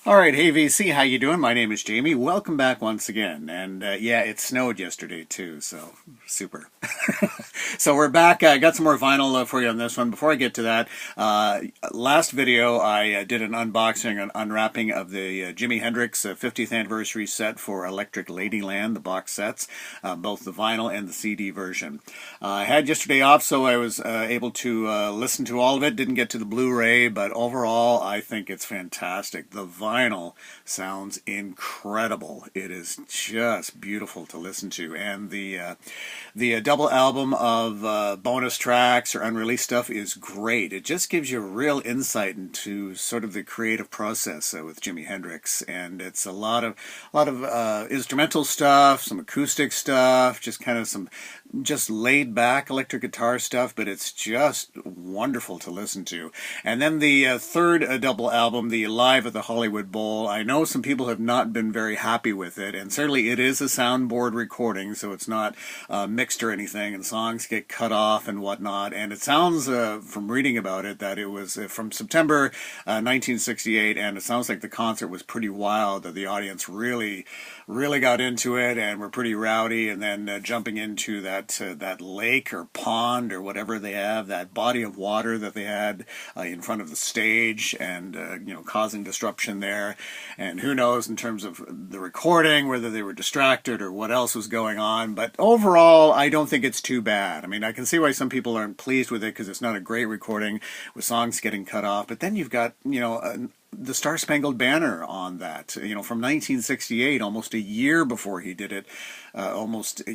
All right, hey VC, how you doing? My name is Jamie. Welcome back once again. And yeah, it snowed yesterday too, so super. So we're back. I got some more vinyl for you on this one. Before I get to that, last video I did an unboxing and unwrapping of the Jimi Hendrix 50th anniversary set for Electric Ladyland, the box sets, both the vinyl and the CD version. I had yesterday off, so I was able to listen to all of it. Didn't get to the Blu-ray, but overall I think it's fantastic. The vinyl sounds incredible. It is just beautiful to listen to, and the double album of bonus tracks or unreleased stuff is great. It just gives you a real insight into sort of the creative process with Jimi Hendrix, and it's a lot of instrumental stuff, some acoustic stuff, just kind of some just laid back electric guitar stuff, but it's just wonderful to listen to. And then the third double album, the Live at the Hollywood Bowl, I know some people have not been very happy with it, and certainly it is a soundboard recording, so it's not mixed or anything, and songs get cut off and whatnot. And it sounds, from reading about it, that it was from September 1968, and it sounds like the concert was pretty wild, that the audience really got into it and were pretty rowdy, and then jumping into that lake or pond or whatever they have, that body of water that they had in front of the stage, and causing disruption there. And who knows in terms of the recording, whether they were distracted or what else was going on. But overall, I don't think it's too bad. I mean, I can see why some people aren't pleased with it, because it's not a great recording with songs getting cut off. But then you've got, the Star Spangled Banner on that, from 1968, almost a year before he did it, almost a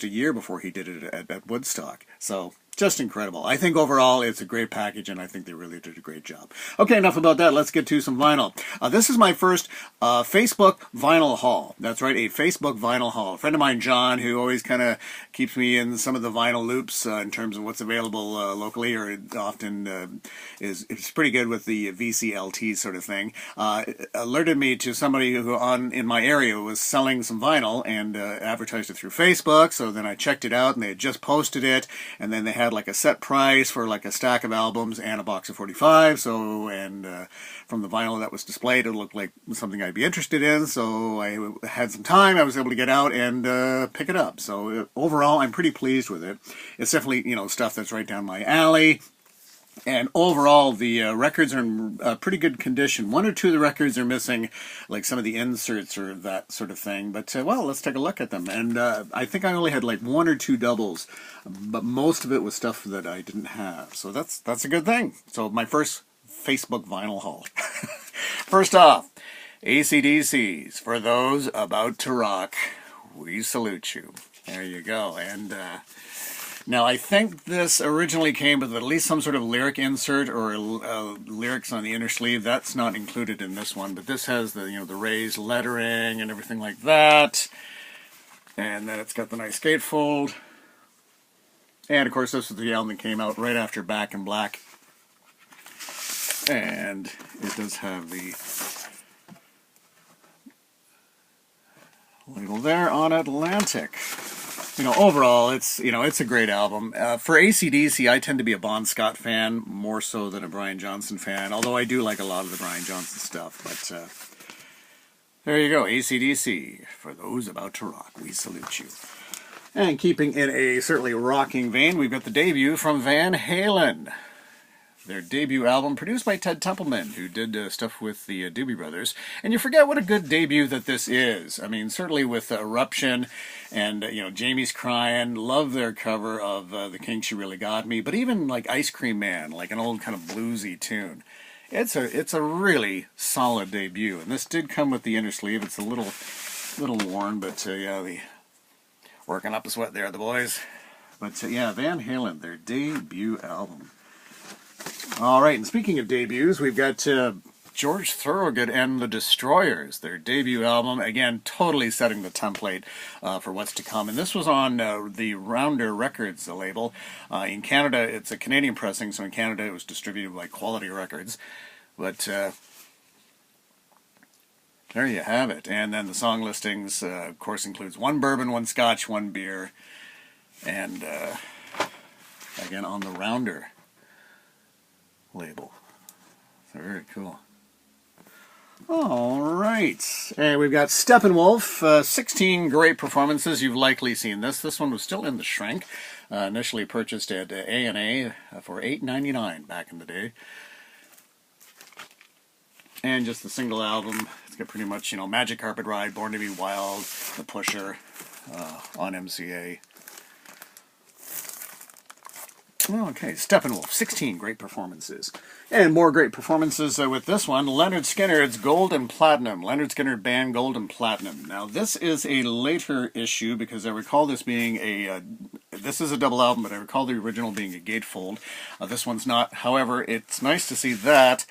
year before he did it at Woodstock. So just incredible. I think overall it's a great package, and I think they really did a great job. Okay, enough about that. Let's get to some vinyl. This is my first Facebook vinyl haul. That's right, a Facebook vinyl haul. A friend of mine, John, who always kind of keeps me in some of the vinyl loops in terms of what's available locally, or often is pretty good with the VCLT sort of thing, alerted me to somebody who in my area was selling some vinyl, and advertised it through Facebook. So then I checked it out, and they had just posted it, and then they had like a set price for like a stack of albums and a box of 45. So, and from the vinyl that was displayed, it looked like something I'd be interested in. So I had some time. I was able to get out and pick it up. So overall, I'm pretty pleased with it. It's definitely, stuff that's right down my alley. And overall, the records are in pretty good condition. One or two of the records are missing, like some of the inserts or that sort of thing. But, well, let's take a look at them. And I think I only had like one or two doubles, but most of it was stuff that I didn't have. So that's a good thing. So my first Facebook vinyl haul. First off, AC/DC's. For those about to rock, we salute you. There you go. And now, I think this originally came with at least some sort of lyric insert or lyrics on the inner sleeve. That's not included in this one, but this has the the raised lettering and everything like that. And then it's got the nice gatefold. And of course, this is the album that came out right after Back in Black. And it does have the label there on Atlantic. Overall, it's a great album. For AC/DC, I tend to be a Bon Scott fan more so than a Brian Johnson fan, although I do like a lot of the Brian Johnson stuff. But there you go, AC/DC. For those about to rock, we salute you. And keeping in a certainly rocking vein, we've got the debut from Van Halen. Their debut album, produced by Ted Templeman, who did stuff with the Doobie Brothers. And you forget what a good debut that this is. I mean, certainly with Eruption and, Jamie's Crying. Love their cover of The King She Really Got Me. But even like Ice Cream Man, like an old kind of bluesy tune. It's a really solid debut. And this did come with the inner sleeve. It's a little worn, but yeah, the working up a sweat there, the boys. But yeah, Van Halen, their debut album. All right, and speaking of debuts, we've got George Thorogood and the Destroyers, their debut album, again, totally setting the template for what's to come. And this was on the Rounder Records label. In Canada, it's a Canadian pressing, so in Canada it was distributed by Quality Records. But there you have it. And then the song listings, of course, includes one bourbon, one scotch, one beer, and again on the Rounder label. So very cool. All right, and we've got Steppenwolf, 16 great performances. You've likely seen this. This one was still in the shrink, initially purchased at A&A for $8.99 back in the day. And just the single album. It's got pretty much, Magic Carpet Ride, Born to Be Wild, The Pusher, on MCA. Okay, Steppenwolf, 16 great performances. And more great performances with this one, Lynyrd Skynyrd's Gold and Platinum. Lynyrd Skynyrd Band Gold and Platinum. Now, this is a later issue because I recall this being this is a double album, but I recall the original being a gatefold. This one's not. However, it's nice to see that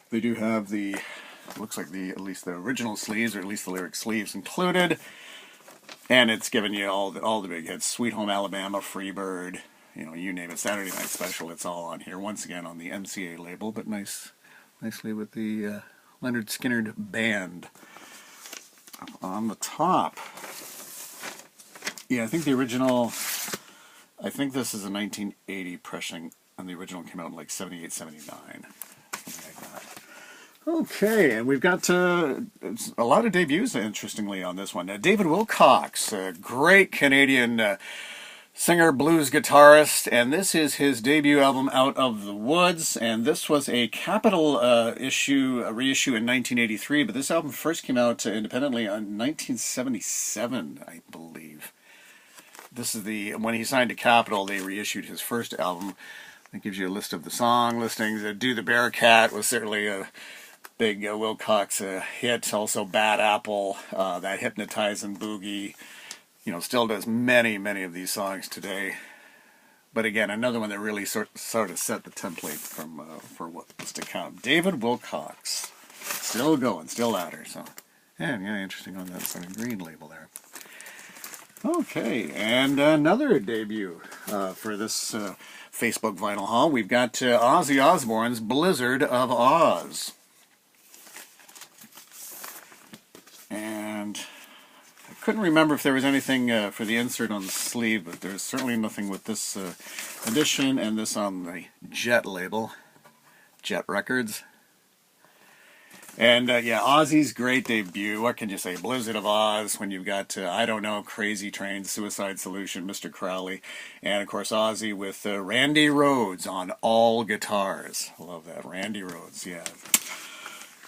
they do have the, looks like at least the original sleeves, or at least the lyric sleeves included. And it's giving you all the big hits. Sweet Home Alabama, Freebird, you name it, Saturday Night Special, it's all on here. Once again on the MCA label, but nicely with the Lynyrd Skynyrd Band on the top. Yeah, I think the original, I think this is a 1980 pressing, and the original came out in like 78, 79. Something like that. Okay, and we've got a lot of debuts, interestingly, on this one. David Wilcox, a great Canadian singer, blues guitarist, and this is his debut album, Out of the Woods, and this was a Capitol reissue in 1983, but this album first came out independently in 1977, I believe. This is when he signed to Capitol, they reissued his first album. That gives you a list of the song listings. Do the Bearcat was certainly a big Wilcox hit. Also Bad Apple, that Hypnotizing Boogie. Still does many of these songs today. But again, another one that really sort of set the template for what was to come. David Wilcox, still going, still at her. So, yeah, interesting on that sort of green label there. Okay, and another debut for this Facebook vinyl haul. We've got Ozzy Osbourne's Blizzard of Oz. And I couldn't remember if there was anything for the insert on the sleeve, but there's certainly nothing with this edition, and this on the Jet label, Jet Records. And yeah, Ozzy's great debut. What can you say? Blizzard of Oz, when you've got, I don't know, Crazy Train, Suicide Solution, Mr. Crowley, and of course Ozzy with Randy Rhoads on all guitars. I love that. Randy Rhoads, yeah.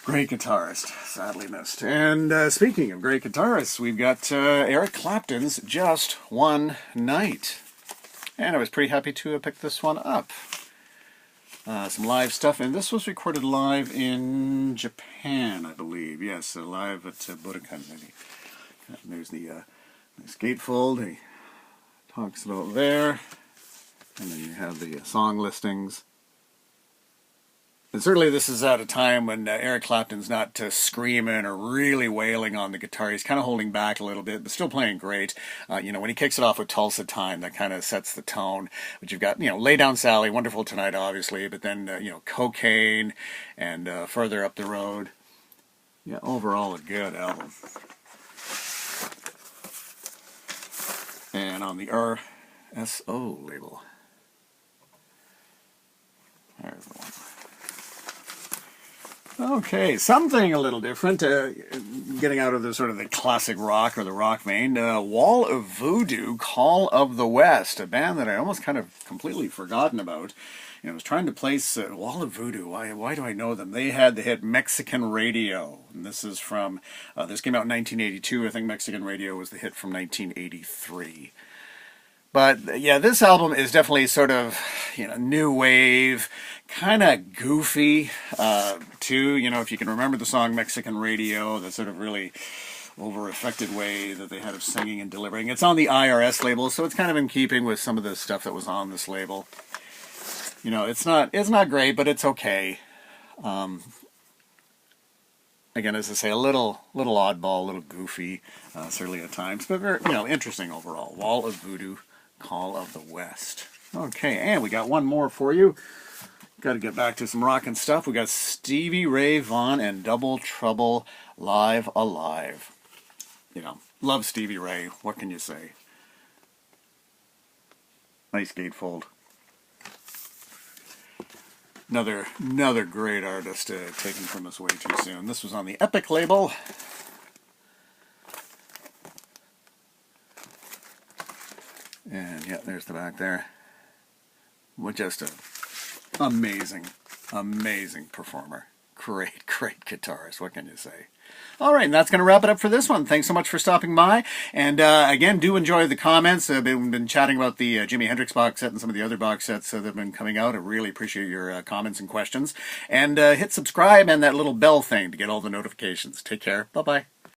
Great guitarist, sadly missed. And speaking of great guitarists, we've got Eric Clapton's Just One Night. And I was pretty happy to pick this one up. Some live stuff, and this was recorded live in Japan, I believe. Yes, live at Budokan, maybe. And there's the nice gatefold. He talks about there. And then you have the song listings. And certainly this is at a time when Eric Clapton's not screaming or really wailing on the guitar. He's kind of holding back a little bit, but still playing great. When he kicks it off with Tulsa Time, that kind of sets the tone. But you've got, Lay Down Sally, Wonderful Tonight, obviously, but then, Cocaine and Further Up the Road. Yeah, overall a good album. And on the RSO label. There's the one. Okay, something a little different, getting out of the sort of the classic rock or the rock vein. Wall of Voodoo, Call of the West, a band that I almost kind of completely forgotten about. I was trying to place Wall of Voodoo. Why do I know them? They had the hit Mexican Radio, and this is from, this came out in 1982. I think Mexican Radio was the hit from 1983. But yeah, this album is definitely sort of, new wave, kind of goofy, too. If you can remember the song Mexican Radio, that sort of really over-affected way that they had of singing and delivering. It's on the IRS label, so it's kind of in keeping with some of the stuff that was on this label. It's not great, but it's okay. Again, as I say, a little oddball, a little goofy, certainly at times, but very, interesting overall. Wall of Voodoo, Call of the West. Okay, and we got one more for you. Got to get back to some rockin' stuff. We got Stevie Ray Vaughan and Double Trouble Live Alive. Love Stevie Ray. What can you say? Nice gatefold. Another great artist taken from us way too soon. This was on the Epic label. And yeah, there's the back there. What just an amazing performer. Great guitarist. What can you say? All right, and that's going to wrap it up for this one. Thanks so much for stopping by. And again, do enjoy the comments. I've been chatting about the Jimi Hendrix box set and some of the other box sets that have been coming out. I really appreciate your comments and questions. And hit subscribe and that little bell thing to get all the notifications. Take care. Bye-bye.